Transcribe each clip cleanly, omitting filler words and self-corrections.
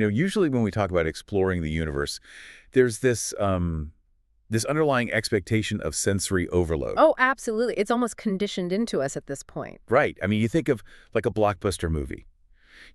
Usually when we talk about exploring the universe, there's this underlying expectation of sensory overload. Oh, absolutely. It's almost conditioned into us at this point. Right. I mean, you think of like a blockbuster movie.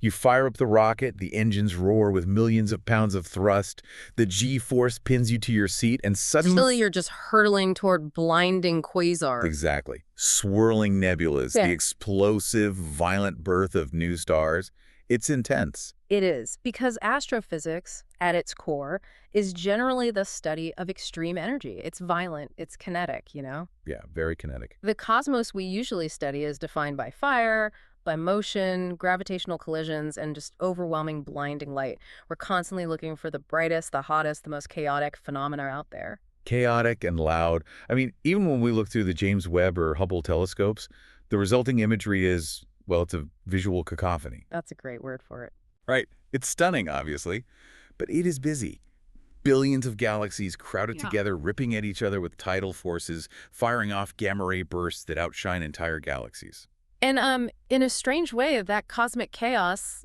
You fire up the rocket, the engines roar with millions of pounds of thrust, the G-force pins you to your seat, and Suddenly suddenly... you're just hurtling toward blinding quasars. Exactly. Swirling nebulas, Yeah. the explosive, violent birth of new stars. It's intense. It is, because astrophysics, at its core, is generally the study of extreme energy. It's violent, it's kinetic. Yeah, very kinetic. The cosmos we usually study is defined by fire, by motion, gravitational collisions, and just overwhelming blinding light. We're constantly looking for the brightest, the hottest, the most chaotic phenomena out there. Chaotic and loud. I mean, even when we look through the James Webb or Hubble telescopes, the resulting imagery is, well, it's a visual cacophony. That's a great word for it. Right. It's stunning, obviously, but it is busy. Billions of galaxies crowded together, ripping at each other with tidal forces, firing off gamma-ray bursts that outshine entire galaxies. And in a strange way, that cosmic chaos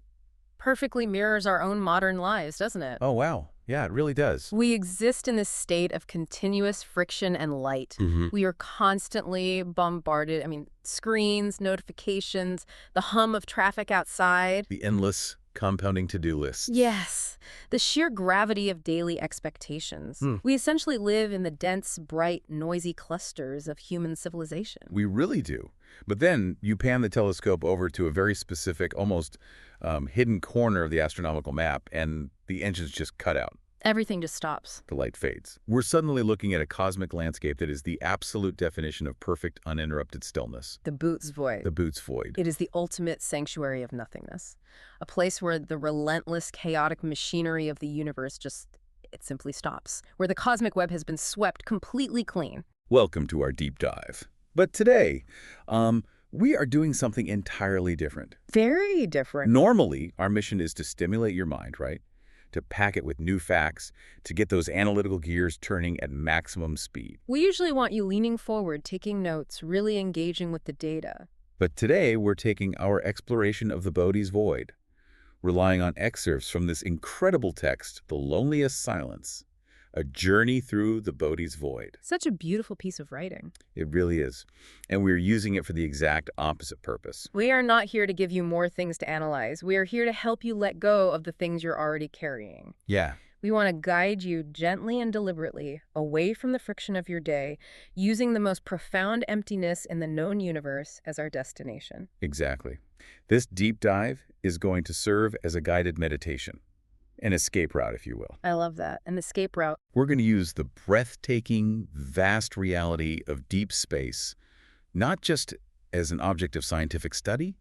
perfectly mirrors our own modern lives, doesn't it? Oh, wow. Yeah, it really does. We exist in this state of continuous friction and light. We are constantly bombarded. I mean, screens, notifications, the hum of traffic outside. The endless compounding to-do lists. Yes, the sheer gravity of daily expectations. We essentially live in the dense, bright, noisy clusters of human civilization. We really do. But then you pan the telescope over to a very specific, almost hidden corner of the astronomical map, and the engines just cut out. Everything just stops. The light fades. We're suddenly looking at a cosmic landscape that is the absolute definition of perfect, uninterrupted stillness. The Boötes Void. The Boötes Void. It is the ultimate sanctuary of nothingness. A place where the relentless, chaotic machinery of the universe it simply stops. Where the cosmic web has been swept completely clean. Welcome to our deep dive. But today, we are doing something entirely different. Very different. Normally, our mission is to stimulate your mind, right? To pack it with new facts, to get those analytical gears turning at maximum speed. We usually want you leaning forward, taking notes, really engaging with the data. But today, we're taking our exploration of the Boötes Void, relying on excerpts from this incredible text, The Loneliest Silence, a journey through the Boötes Void. Such a beautiful piece of writing. It really is. And we're using it for the exact opposite purpose. We are not here to give you more things to analyze. We are here to help you let go of the things you're already carrying. Yeah. We want to guide you gently and deliberately away from the friction of your day, using the most profound emptiness in the known universe as our destination. Exactly. This deep dive is going to serve as a guided meditation. An escape route, if you will. I love that. An escape route. We're going to use the breathtaking, vast reality of deep space, not just as an object of scientific study,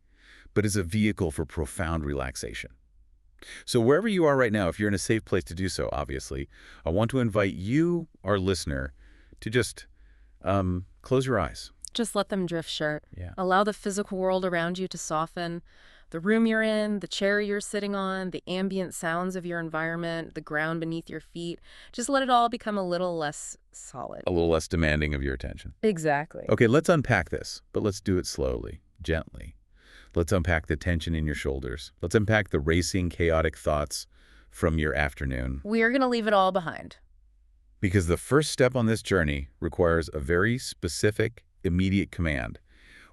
but as a vehicle for profound relaxation. So wherever you are right now, if you're in a safe place to do so, obviously, I want to invite you, our listener, to just close your eyes. Just let them drift short. Yeah. Allow the physical world around you to soften. The room you're in, the chair you're sitting on, the ambient sounds of your environment, the ground beneath your feet. Just let it all become a little less solid. A little less demanding of your attention. Exactly. Okay, let's unpack this, but let's do it slowly, gently. Let's unpack the tension in your shoulders. Let's unpack the racing, chaotic thoughts from your afternoon. We are going to leave it all behind. Because the first step on this journey requires a very specific, immediate command.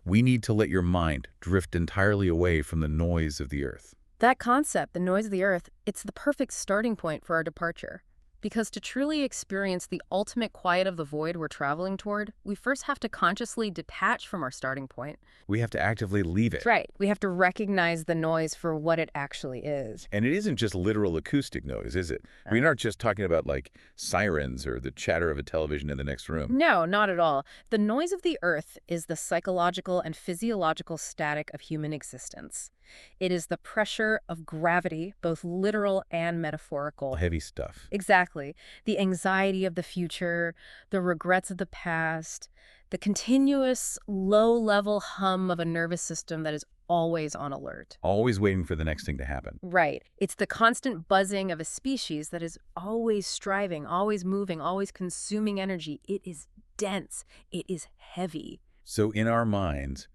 We need to let your mind drift entirely away from the noise of the earth. That concept, the noise of the earth, it's the perfect starting point for our departure. Because to truly experience the ultimate quiet of the void we're traveling toward, we first have to consciously detach from our starting point. We have to actively leave it. That's right. We have to recognize the noise for what it actually is. And it isn't just literal acoustic noise, is it? We're not just talking about like sirens or the chatter of a television in the next room. No, not at all. The noise of the earth is the psychological and physiological static of human existence. It is the pressure of gravity, both literal and metaphorical. Heavy stuff. Exactly. The anxiety of the future, the regrets of the past, the continuous low-level hum of a nervous system that is always on alert. Always waiting for the next thing to happen. Right. It's the constant buzzing of a species that is always striving, always moving, always consuming energy. It is dense. It is heavy. So in our minds,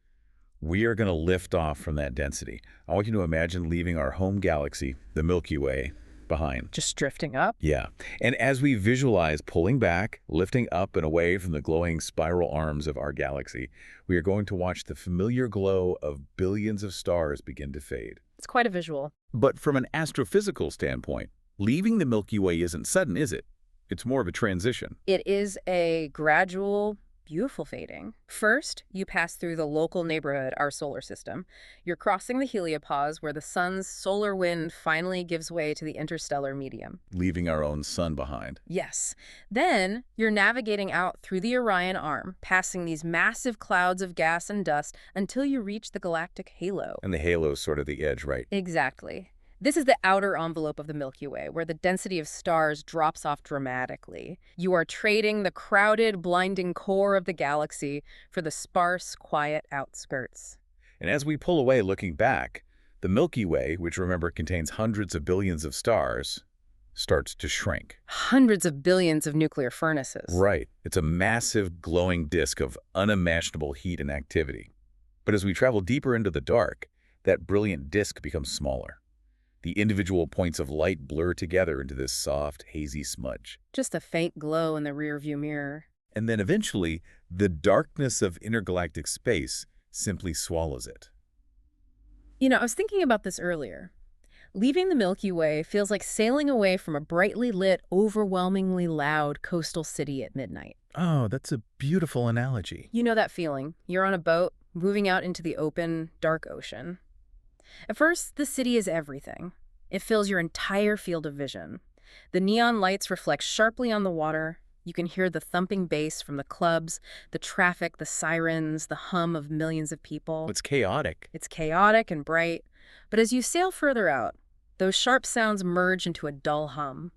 We are going to lift off from that density. I want you to imagine leaving our home galaxy, the Milky Way, behind. Just drifting up? Yeah. And as we visualize pulling back, lifting up and away from the glowing spiral arms of our galaxy, we are going to watch the familiar glow of billions of stars begin to fade. It's quite a visual. But from an astrophysical standpoint, leaving the Milky Way isn't sudden, is it? It's more of a transition. It is a gradual, beautiful fading. First, you pass through the local neighborhood, our solar system. You're crossing the heliopause where the sun's solar wind finally gives way to the interstellar medium. Leaving our own sun behind. Yes. Then, you're navigating out through the Orion Arm, passing these massive clouds of gas and dust until you reach the galactic halo. And the halo's sort of the edge, right? Exactly. This is the outer envelope of the Milky Way, where the density of stars drops off dramatically. You are trading the crowded, blinding core of the galaxy for the sparse, quiet outskirts. And as we pull away looking back, the Milky Way, which remember contains hundreds of billions of stars, starts to shrink. Hundreds of billions of nuclear furnaces. Right. It's a massive glowing disk of unimaginable heat and activity. But as we travel deeper into the dark, that brilliant disk becomes smaller. The individual points of light blur together into this soft, hazy smudge. Just a faint glow in the rearview mirror. And then eventually, the darkness of intergalactic space simply swallows it. You know, I was thinking about this earlier. Leaving the Milky Way feels like sailing away from a brightly lit, overwhelmingly loud coastal city at midnight. Oh, that's a beautiful analogy. You know that feeling. You're on a boat, moving out into the open, dark ocean. At first, the city is everything. It fills your entire field of vision. The neon lights reflect sharply on the water. You can hear the thumping bass from the clubs, the traffic, the sirens, the hum of millions of people. It's chaotic. It's chaotic and bright. But as you sail further out, those sharp sounds merge into a dull hum.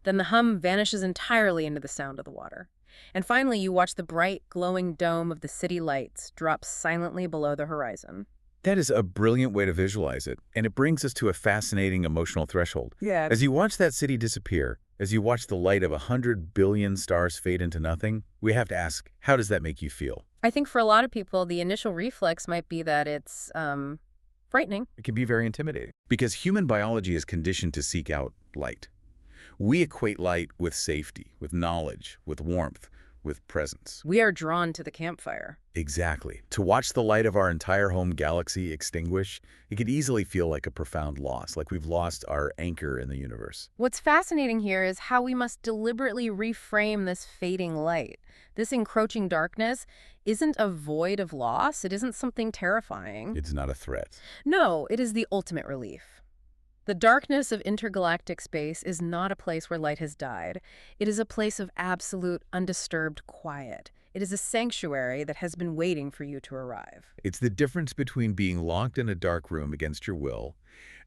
Then the hum vanishes entirely into the sound of the water. And finally, you watch the bright, glowing dome of the city lights drop silently below the horizon. That is a brilliant way to visualize it, and it brings us to a fascinating emotional threshold. Yeah. As you watch that city disappear, as you watch the light of 100 billion stars fade into nothing, we have to ask, how does that make you feel? I think for a lot of people, the initial reflex might be that it's frightening. It can be very intimidating, because human biology is conditioned to seek out light. We equate light with safety, with knowledge, with warmth, with presence. We are drawn to the campfire. Exactly. To watch the light of our entire home galaxy extinguish, it could easily feel like a profound loss, like we've lost our anchor in the universe. What's fascinating here is how we must deliberately reframe this fading light. This encroaching darkness isn't a void of loss. It isn't something terrifying. It's not a threat. No, it is the ultimate relief. The darkness of intergalactic space is not a place where light has died. It is a place of absolute, undisturbed quiet. It is a sanctuary that has been waiting for you to arrive. It's the difference between being locked in a dark room against your will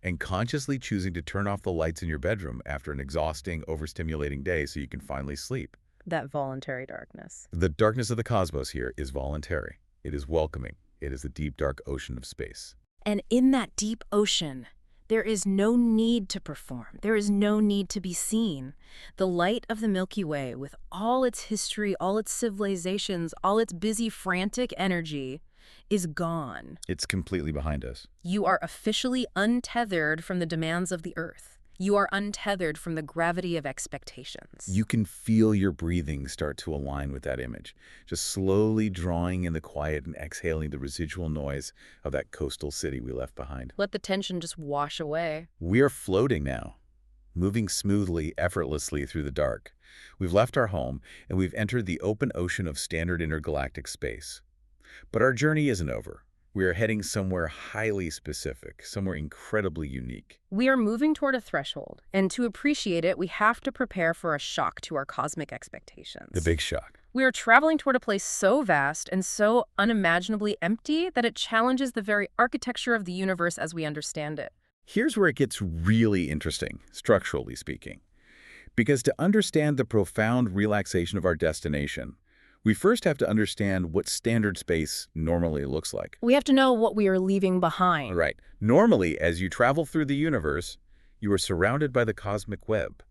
and consciously choosing to turn off the lights in your bedroom after an exhausting, overstimulating day so you can finally sleep. That voluntary darkness. The darkness of the cosmos here is voluntary. It is welcoming. It is the deep, dark ocean of space. And in that deep ocean, there is no need to perform. There is no need to be seen. The light of the Milky Way, with all its history, all its civilizations, all its busy, frantic energy, is gone. It's completely behind us. You are officially untethered from the demands of the Earth. You are untethered from the gravity of expectations. You can feel your breathing start to align with that image, just slowly drawing in the quiet and exhaling the residual noise of that coastal city we left behind. Let the tension just wash away. We are floating now, moving smoothly, effortlessly through the dark. We've left our home, and we've entered the open ocean of standard intergalactic space. But our journey isn't over. We are heading somewhere highly specific, somewhere incredibly unique. We are moving toward a threshold, and to appreciate it, we have to prepare for a shock to our cosmic expectations. The big shock. We are traveling toward a place so vast and so unimaginably empty that it challenges the very architecture of the universe as we understand it. Here's where it gets really interesting, structurally speaking. Because to understand the profound relaxation of our destination, we first have to understand what standard space normally looks like. We have to know what we are leaving behind. Right. Normally, as you travel through the universe, you are surrounded by the cosmic web.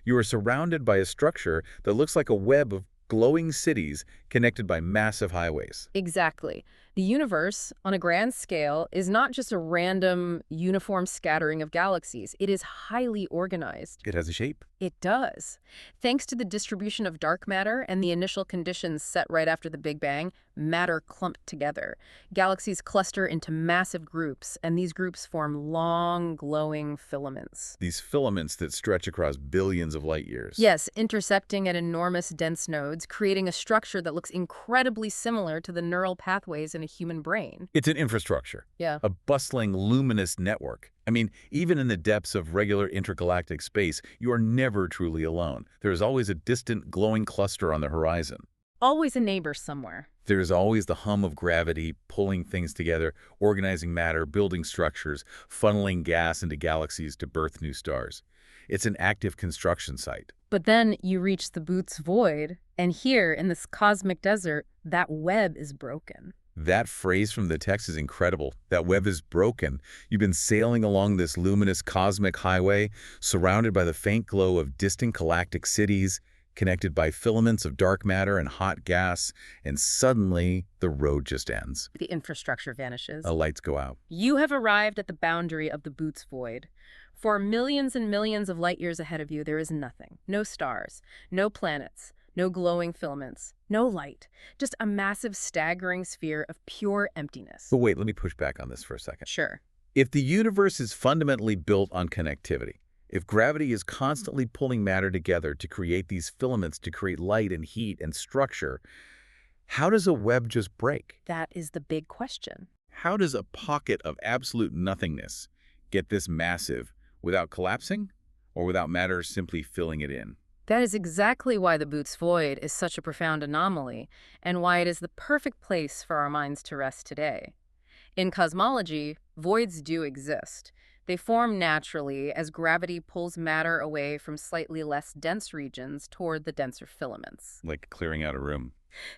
You are surrounded by a structure that looks like a web of glowing cities connected by massive highways. Exactly. The universe, on a grand scale, is not just a random, uniform scattering of galaxies. It is highly organized. It has a shape. It does. Thanks to the distribution of dark matter and the initial conditions set right after the Big Bang, matter clumped together. Galaxies cluster into massive groups, and these groups form long, glowing filaments. These filaments that stretch across billions of light years. Yes, intercepting at enormous dense nodes, creating a structure that looks incredibly similar to the neural pathways in a human brain. It's an infrastructure. Yeah. A bustling, luminous network. I mean, even in the depths of regular intergalactic space, you are never truly alone. There is always a distant, glowing cluster on the horizon. Always a neighbor somewhere. There is always the hum of gravity, pulling things together, organizing matter, building structures, funneling gas into galaxies to birth new stars. It's an active construction site. But then you reach the Boötes Void, and here, in this cosmic desert, that web is broken. That phrase from the text is incredible. That web is broken. You've been sailing along this luminous cosmic highway, surrounded by the faint glow of distant galactic cities, connected by filaments of dark matter and hot gas, and suddenly the road just ends. The infrastructure vanishes. The lights go out. You have arrived at the boundary of the Boötes Void. For millions and millions of light years ahead of you, there is nothing. No stars, no planets, no glowing filaments, no light. Just a massive, staggering sphere of pure emptiness. But wait, let me push back on this for a second. Sure. If the universe is fundamentally built on connectivity, if gravity is constantly pulling matter together to create these filaments, to create light and heat and structure, how does a web just break? That is the big question. How does a pocket of absolute nothingness get this massive without collapsing or without matter simply filling it in? That is exactly why the Boötes Void is such a profound anomaly, and why it is the perfect place for our minds to rest today. In cosmology, voids do exist. They form naturally as gravity pulls matter away from slightly less dense regions toward the denser filaments. Like clearing out a room.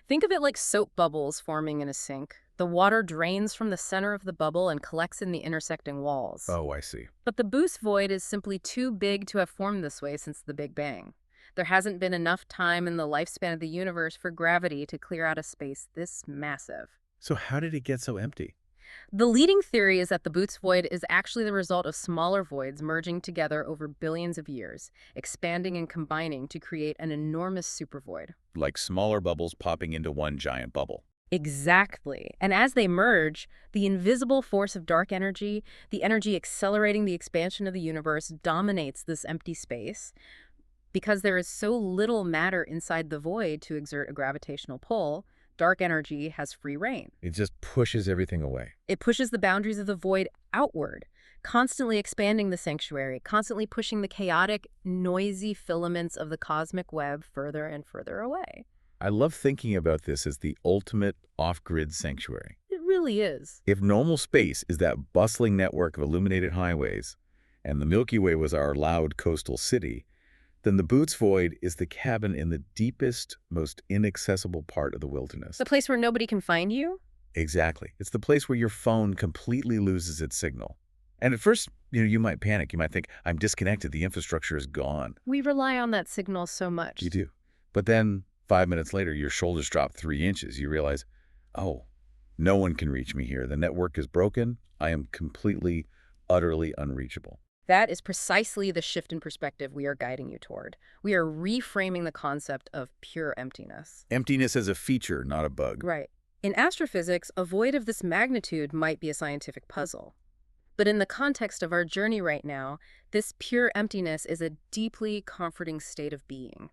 Think of it like soap bubbles forming in a sink. The water drains from the center of the bubble and collects in the intersecting walls. Oh, I see. But the Boötes Void is simply too big to have formed this way since the Big Bang. There hasn't been enough time in the lifespan of the universe for gravity to clear out a space this massive. So how did it get so empty? The leading theory is that the Boötes Void is actually the result of smaller voids merging together over billions of years, expanding and combining to create an enormous supervoid. Like smaller bubbles popping into one giant bubble. Exactly. And as they merge, the invisible force of dark energy, the energy accelerating the expansion of the universe, dominates this empty space. Because there is so little matter inside the void to exert a gravitational pull, dark energy has free rein. It just pushes everything away. It pushes the boundaries of the void outward, constantly expanding the sanctuary, constantly pushing the chaotic, noisy filaments of the cosmic web further and further away. I love thinking about this as the ultimate off-grid sanctuary. It really is. If normal space is that bustling network of illuminated highways, and the Milky Way was our loud coastal city, then the Boötes Void is the cabin in the deepest, most inaccessible part of the wilderness. The place where nobody can find you? Exactly. It's the place where your phone completely loses its signal. And at first, you might panic. You might think, I'm disconnected. The infrastructure is gone. We rely on that signal so much. You do. But then 5 minutes later, your shoulders drop 3 inches. You realize, oh, no one can reach me here. The network is broken. I am completely, utterly unreachable. That is precisely the shift in perspective we are guiding you toward. We are reframing the concept of pure emptiness. Emptiness as a feature, not a bug. Right. In astrophysics, a void of this magnitude might be a scientific puzzle. But in the context of our journey right now, this pure emptiness is a deeply comforting state of being.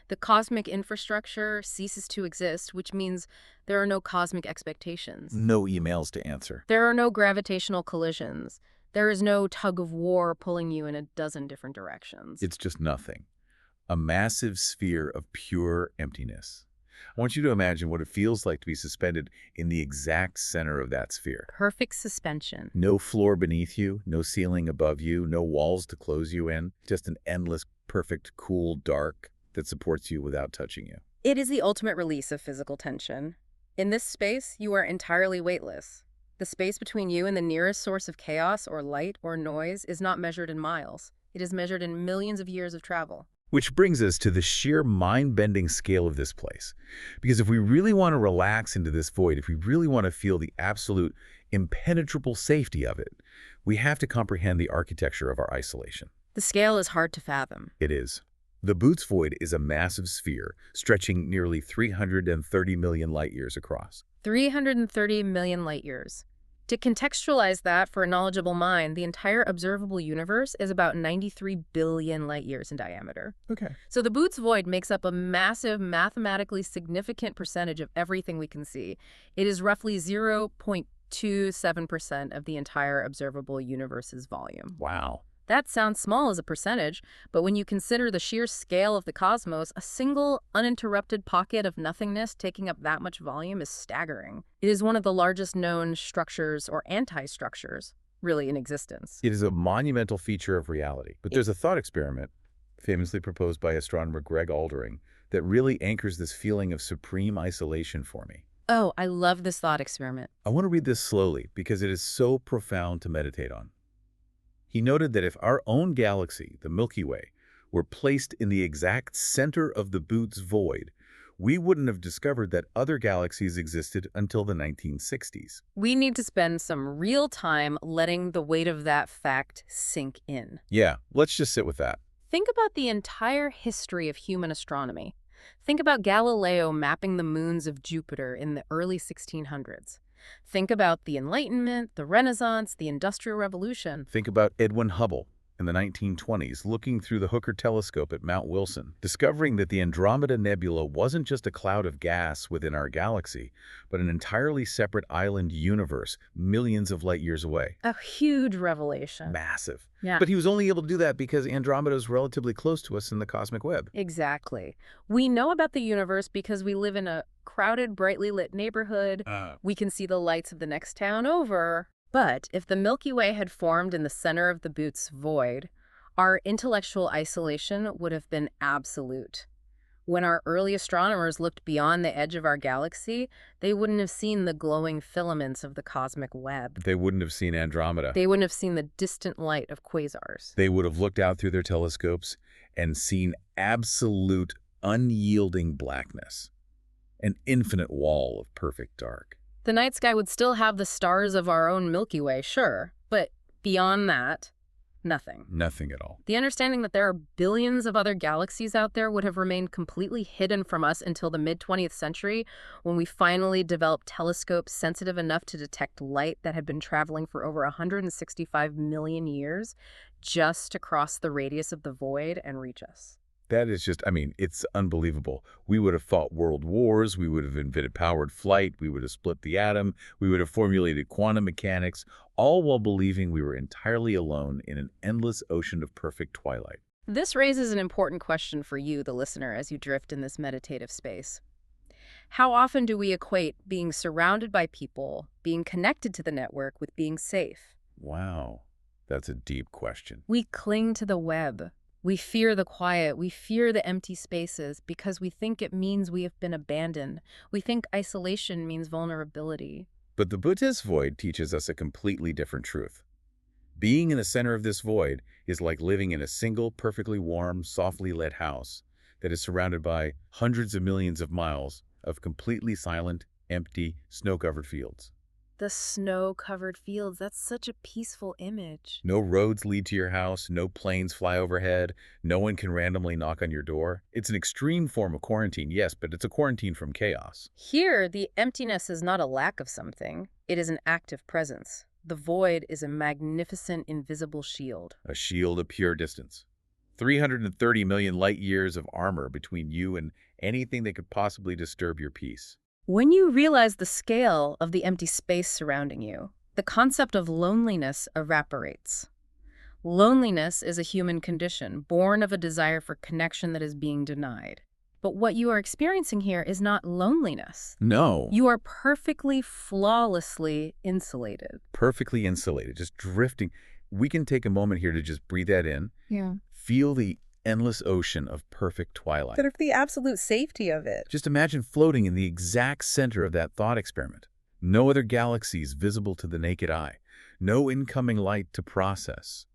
The cosmic infrastructure ceases to exist, which means there are no cosmic expectations. No emails to answer. There are no gravitational collisions. There is no tug of war pulling you in a dozen different directions. It's just nothing. A massive sphere of pure emptiness. I want you to imagine what it feels like to be suspended in the exact center of that sphere. Perfect suspension. No floor beneath you, no ceiling above you, no walls to close you in. Just an endless, perfect, cool dark that supports you without touching you. It is the ultimate release of physical tension. In this space, you are entirely weightless. The space between you and the nearest source of chaos or light or noise is not measured in miles. It is measured in millions of years of travel. Which brings us to the sheer mind-bending scale of this place. Because if we really want to relax into this void, if we really want to feel the absolute impenetrable safety of it, we have to comprehend the architecture of our isolation. The scale is hard to fathom. It is. The Boötes Void is a massive sphere stretching nearly 330 million light-years across. 330 million light years. To contextualize that for a knowledgeable mind, the entire observable universe is about 93 billion light years in diameter. Okay. So the Boötes Void makes up a massive, mathematically significant percentage of everything we can see. It is roughly 0.27% of the entire observable universe's volume. Wow. That sounds small as a percentage, but when you consider the sheer scale of the cosmos, a single, uninterrupted pocket of nothingness taking up that much volume is staggering. It is one of the largest known structures or anti-structures, really, in existence. It is a monumental feature of reality. But there's a thought experiment, famously proposed by astronomer Greg Aldering, that really anchors this feeling of supreme isolation for me. Oh, I love this thought experiment. I want to read this slowly because it is so profound to meditate on. He noted that if our own galaxy, the Milky Way, were placed in the exact center of the Boötes Void, we wouldn't have discovered that other galaxies existed until the 1960s. We need to spend some real time letting the weight of that fact sink in. Yeah, let's just sit with that. Think about the entire history of human astronomy. Think about Galileo mapping the moons of Jupiter in the early 1600s. Think about the Enlightenment, the Renaissance, the Industrial Revolution. Think about Edwin Hubble in the 1920s looking through the Hooker telescope at Mount Wilson, discovering that the Andromeda Nebula wasn't just a cloud of gas within our galaxy, but an entirely separate island universe millions of light years away. A huge revelation. Massive. Yeah. But he was only able to do that because Andromeda is relatively close to us in the cosmic web. Exactly. We know about the universe because we live in a crowded, brightly lit neighborhood. We can see the lights of the next town over. But if the Milky Way had formed in the center of the Boötes Void, our intellectual isolation would have been absolute. When our early astronomers looked beyond the edge of our galaxy, they wouldn't have seen the glowing filaments of the cosmic web. They wouldn't have seen Andromeda. They wouldn't have seen the distant light of quasars. They would have looked out through their telescopes and seen absolute, unyielding blackness, an infinite wall of perfect dark. The night sky would still have the stars of our own Milky Way, sure, but beyond that, nothing. Nothing at all. The understanding that there are billions of other galaxies out there would have remained completely hidden from us until the mid-20th century, when we finally developed telescopes sensitive enough to detect light that had been traveling for over 165 million years just to cross the radius of the void and reach us. That is just, it's unbelievable. We would have fought world wars, we would have invented powered flight, we would have split the atom, we would have formulated quantum mechanics, all while believing we were entirely alone in an endless ocean of perfect twilight. This raises an important question for you, the listener, as you drift in this meditative space. How often do we equate being surrounded by people, being connected to the network, with being safe? Wow, that's a deep question. We cling to the web. We fear the quiet, we fear the empty spaces because we think it means we have been abandoned. We think isolation means vulnerability. But the Boötes Void teaches us a completely different truth. Being in the center of this void is like living in a single, perfectly warm, softly lit house that is surrounded by hundreds of millions of miles of completely silent, empty, snow-covered fields. The snow-covered fields, that's such a peaceful image. No roads lead to your house, no planes fly overhead, no one can randomly knock on your door. It's an extreme form of quarantine, yes, but it's a quarantine from chaos. Here, the emptiness is not a lack of something. It is an active presence. The void is a magnificent, invisible shield. A shield of pure distance. 330 million light years of armor between you and anything that could possibly disturb your peace. When you realize the scale of the empty space surrounding you, the concept of loneliness evaporates. Loneliness is a human condition, born of a desire for connection that is being denied. But what you are experiencing here is not loneliness. No. You are perfectly, flawlessly insulated. Perfectly insulated, just drifting. We can take a moment here to just breathe that in. Yeah. Feel the endless ocean of perfect twilight. But of the absolute safety of it. Just imagine floating in the exact center of that thought experiment. No other galaxies visible to the naked eye. No incoming light to process.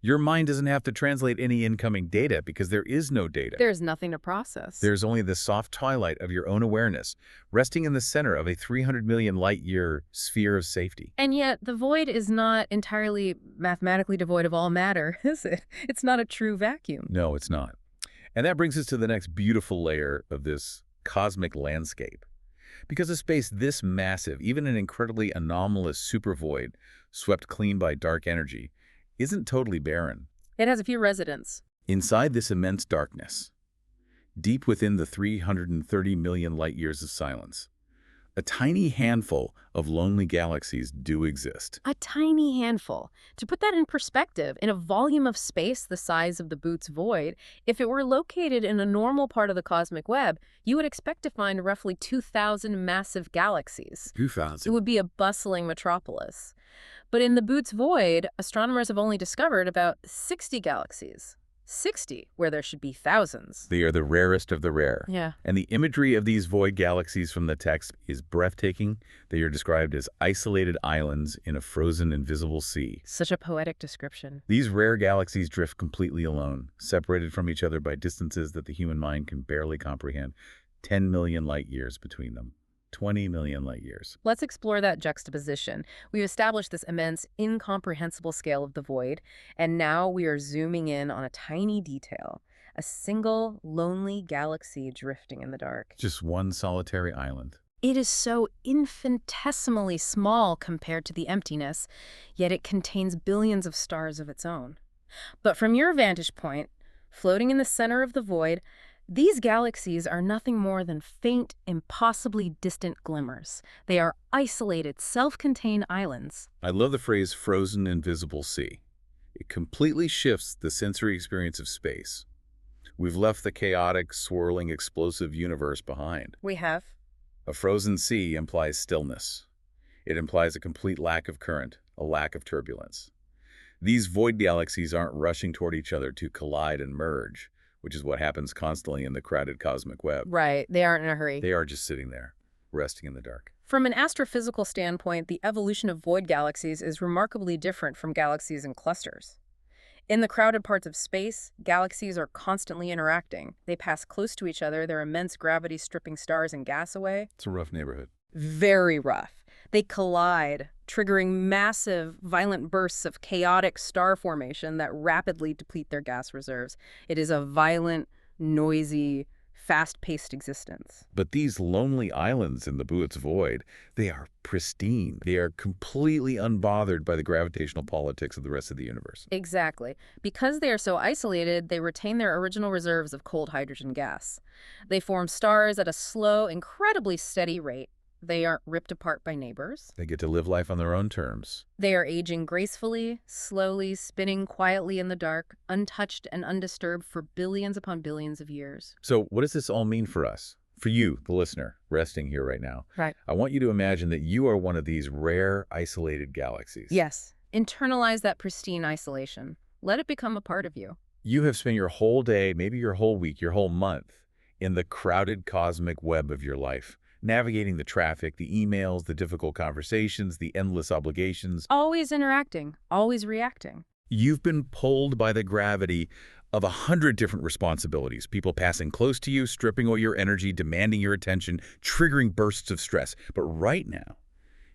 Your mind doesn't have to translate any incoming data because there is no data. There's nothing to process. There's only the soft twilight of your own awareness, resting in the center of a 300 million light-year sphere of safety. And yet, the void is not entirely mathematically devoid of all matter, is it? It's not a true vacuum. No, it's not. And that brings us to the next beautiful layer of this cosmic landscape. Because a space this massive, even an incredibly anomalous supervoid, swept clean by dark energy, isn't totally barren. It has a few residents. Inside this immense darkness, deep within the 330 million light-years of silence, a tiny handful of lonely galaxies do exist. A tiny handful. To put that in perspective, in a volume of space the size of the Boötes Void, if it were located in a normal part of the cosmic web, you would expect to find roughly 2,000 massive galaxies. 2,000. It would be a bustling metropolis. But in the Boötes Void, astronomers have only discovered about 60 galaxies. 60, where there should be thousands. They are the rarest of the rare. Yeah. And the imagery of these void galaxies from the text is breathtaking. They are described as isolated islands in a frozen, invisible sea. Such a poetic description. These rare galaxies drift completely alone, separated from each other by distances that the human mind can barely comprehend. 10 million light-years between them. 20 million light-years. Let's explore that juxtaposition. We've established this immense, incomprehensible scale of the void, and now we are zooming in on a tiny detail, a single, lonely galaxy drifting in the dark. Just one solitary island. It is so infinitesimally small compared to the emptiness, yet it contains billions of stars of its own. But from your vantage point, floating in the center of the void, these galaxies are nothing more than faint, impossibly distant glimmers. They are isolated, self-contained islands. I love the phrase frozen, invisible sea. It completely shifts the sensory experience of space. We've left the chaotic, swirling, explosive universe behind. We have. A frozen sea implies stillness. It implies a complete lack of current, a lack of turbulence. These void galaxies aren't rushing toward each other to collide and merge, which is what happens constantly in the crowded cosmic web. Right, they aren't in a hurry. They are just sitting there, resting in the dark. From an astrophysical standpoint, the evolution of void galaxies is remarkably different from galaxies in clusters. In the crowded parts of space, galaxies are constantly interacting. They pass close to each other, their immense gravity stripping stars and gas away. It's a rough neighborhood. Very rough. They collide, triggering massive, violent bursts of chaotic star formation that rapidly deplete their gas reserves. It is a violent, noisy, fast-paced existence. But these lonely islands in the Boötes Void, they are pristine. They are completely unbothered by the gravitational politics of the rest of the universe. Exactly. Because they are so isolated, they retain their original reserves of cold hydrogen gas. They form stars at a slow, incredibly steady rate. They aren't ripped apart by neighbors. They get to live life on their own terms. They are aging gracefully, slowly, spinning quietly in the dark, untouched and undisturbed for billions upon billions of years. So what does this all mean for us? For you, the listener, resting here right now. Right. I want you to imagine that you are one of these rare, isolated galaxies. Yes. Internalize that pristine isolation. Let it become a part of you. You have spent your whole day, maybe your whole week, your whole month, in the crowded cosmic web of your life, navigating the traffic, the emails, the difficult conversations, the endless obligations. Always interacting, always reacting. You've been pulled by the gravity of 100 different responsibilities, people passing close to you, stripping all your energy, demanding your attention, triggering bursts of stress. But right now,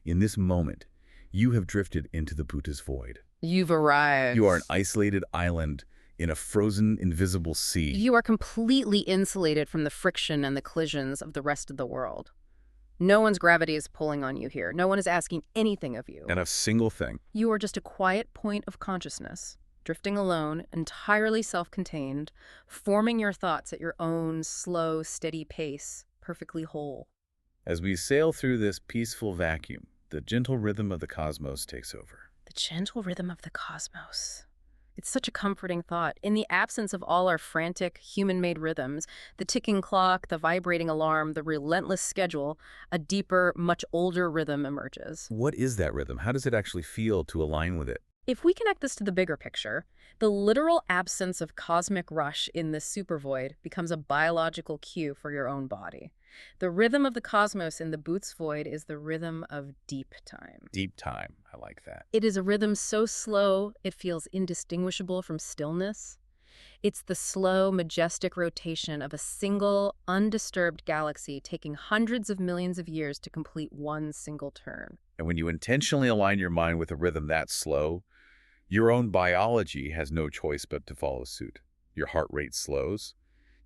in this moment, you have drifted into the Boötes Void. You've arrived. You are an isolated island in a frozen, invisible sea. You are completely insulated from the friction and the collisions of the rest of the world. No one's gravity is pulling on you here. No one is asking anything of you. And a single thing. You are just a quiet point of consciousness, drifting alone, entirely self-contained, forming your thoughts at your own slow, steady pace, perfectly whole. As we sail through this peaceful vacuum, the gentle rhythm of the cosmos takes over. The gentle rhythm of the cosmos. It's such a comforting thought. In the absence of all our frantic, human-made rhythms, the ticking clock, the vibrating alarm, the relentless schedule, a deeper, much older rhythm emerges. What is that rhythm? How does it actually feel to align with it? If we connect this to the bigger picture, the literal absence of cosmic rush in this supervoid becomes a biological cue for your own body. The rhythm of the cosmos in the Boötes Void is the rhythm of deep time. Deep time. I like that. It is a rhythm so slow it feels indistinguishable from stillness. It's the slow, majestic rotation of a single, undisturbed galaxy taking hundreds of millions of years to complete one single turn. And when you intentionally align your mind with a rhythm that slow, your own biology has no choice but to follow suit. Your heart rate slows.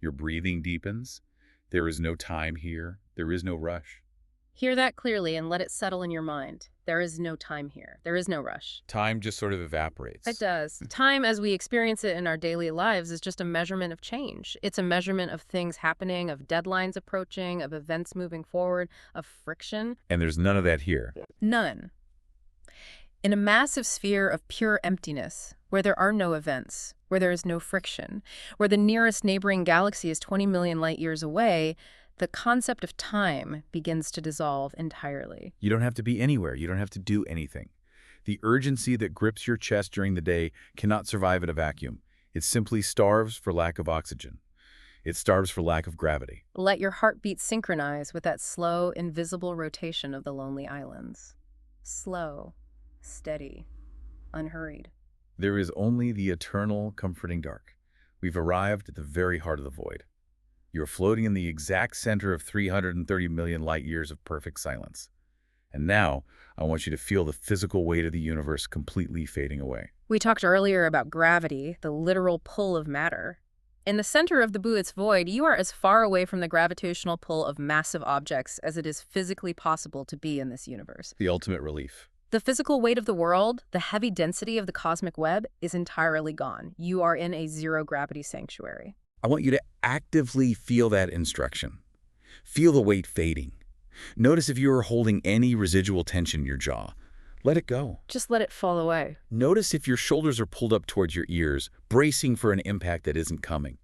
Your breathing deepens. There is no time here. There is no rush. Hear that clearly and let it settle in your mind. There is no time here. There is no rush. Time just sort of evaporates. It does. Time as we experience it in our daily lives is just a measurement of change. It's a measurement of things happening, of deadlines approaching, of events moving forward, of friction. And there's none of that here. None. In a massive sphere of pure emptiness, where there are no events, where there is no friction, where the nearest neighboring galaxy is 20 million light years away, the concept of time begins to dissolve entirely. You don't have to be anywhere. You don't have to do anything. The urgency that grips your chest during the day cannot survive in a vacuum. It simply starves for lack of oxygen. It starves for lack of gravity. Let your heartbeat synchronize with that slow, invisible rotation of the lonely islands. Slow, steady, unhurried. There is only the eternal, comforting dark. We've arrived at the very heart of the void. You're floating in the exact center of 330 million light years of perfect silence. And now, I want you to feel the physical weight of the universe completely fading away. We talked earlier about gravity, the literal pull of matter. In the center of the Boötes Void, you are as far away from the gravitational pull of massive objects as it is physically possible to be in this universe. The ultimate relief. The physical weight of the world, the heavy density of the cosmic web, is entirely gone. You are in a zero-gravity sanctuary. I want you to actively feel that instruction. Feel the weight fading. Notice if you are holding any residual tension in your jaw. Let it go. Just let it fall away. Notice if your shoulders are pulled up towards your ears, bracing for an impact that isn't coming.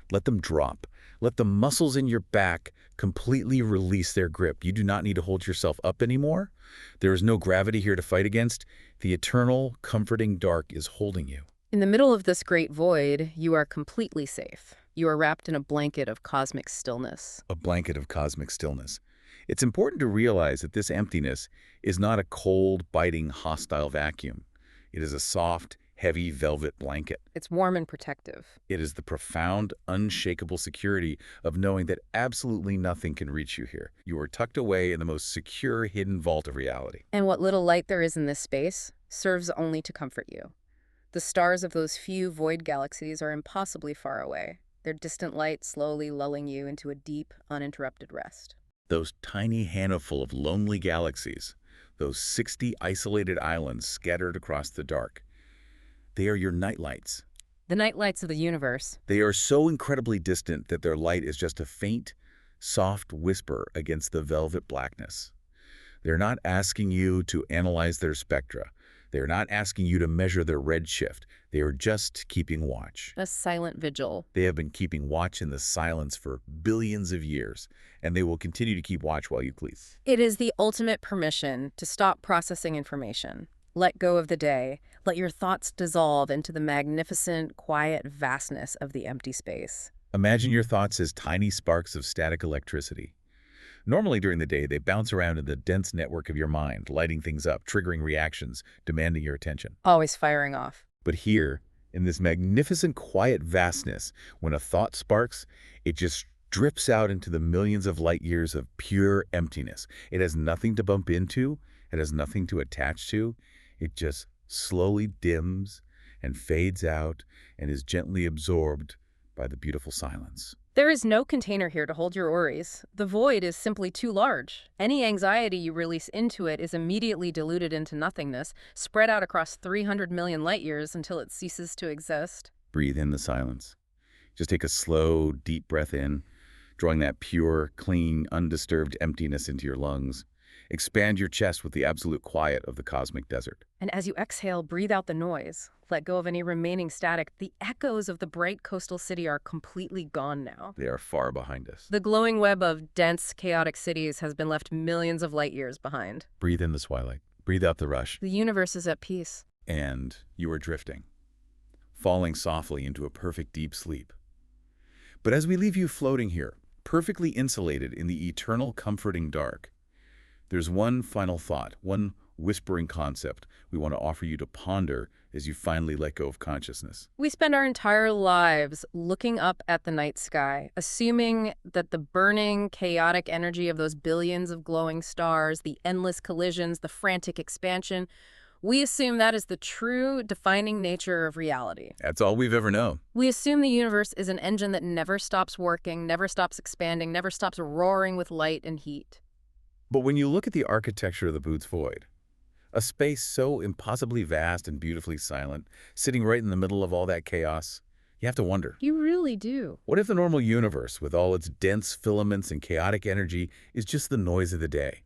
Let them drop. Let the muscles in your back completely release their grip. You do not need to hold yourself up anymore. There is no gravity here to fight against. The eternal, comforting dark is holding you. In the middle of this great void, you are completely safe. You are wrapped in a blanket of cosmic stillness. A blanket of cosmic stillness. It's important to realize that this emptiness is not a cold, biting, hostile vacuum. It is a soft, heavy velvet blanket. It's warm and protective. It is the profound, unshakable security of knowing that absolutely nothing can reach you here. You are tucked away in the most secure, hidden vault of reality. And what little light there is in this space serves only to comfort you. The stars of those few void galaxies are impossibly far away, their distant light slowly lulling you into a deep, uninterrupted rest. Those tiny handful of lonely galaxies, those 60 isolated islands scattered across the dark, they are your nightlights. The nightlights of the universe. They are so incredibly distant that their light is just a faint, soft whisper against the velvet blackness. They're not asking you to analyze their spectra. They're not asking you to measure their redshift. They are just keeping watch. A silent vigil. They have been keeping watch in the silence for billions of years, and they will continue to keep watch while you sleep. It is the ultimate permission to stop processing information. Let go of the day. Let your thoughts dissolve into the magnificent, quiet vastness of the empty space. Imagine your thoughts as tiny sparks of static electricity. Normally during the day, they bounce around in the dense network of your mind, lighting things up, triggering reactions, demanding your attention. Always firing off. But here, in this magnificent quiet vastness, when a thought sparks, it just drips out into the millions of light years of pure emptiness. It has nothing to bump into. It has nothing to attach to. It just slowly dims and fades out and is gently absorbed by the beautiful silence. There is no container here to hold your worries. The void is simply too large. Any anxiety you release into it is immediately diluted into nothingness, spread out across 300 million light years until it ceases to exist. Breathe in the silence. Just take a slow, deep breath in, drawing that pure, clean, undisturbed emptiness into your lungs. Expand your chest with the absolute quiet of the cosmic desert. And as you exhale, breathe out the noise. Let go of any remaining static. The echoes of the bright coastal city are completely gone now. They are far behind us. The glowing web of dense, chaotic cities has been left millions of light years behind. Breathe in the twilight. Breathe out the rush. The universe is at peace. And you are drifting, falling softly into a perfect deep sleep. But as we leave you floating here, perfectly insulated in the eternal comforting dark, there's one final thought, one whispering concept we want to offer you to ponder as you finally let go of consciousness. We spend our entire lives looking up at the night sky, assuming that the burning, chaotic energy of those billions of glowing stars, the endless collisions, the frantic expansion, we assume that is the true defining nature of reality. That's all we've ever known. We assume the universe is an engine that never stops working, never stops expanding, never stops roaring with light and heat. But when you look at the architecture of the Boötes Void, a space so impossibly vast and beautifully silent, sitting right in the middle of all that chaos, you have to wonder, You really do. what if the normal universe, with all its dense filaments and chaotic energy, is just the noise of the day?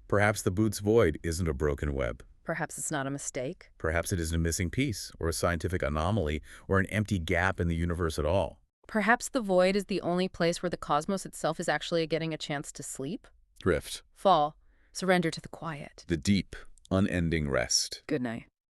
Perhaps the Boötes Void isn't a broken web. Perhaps it's not a mistake. Perhaps it isn't a missing piece, or a scientific anomaly, or an empty gap in the universe at all. Perhaps the void is the only place where the cosmos itself is actually getting a chance to sleep, Drift. fall, surrender to the quiet. The deep, unending rest. Good night.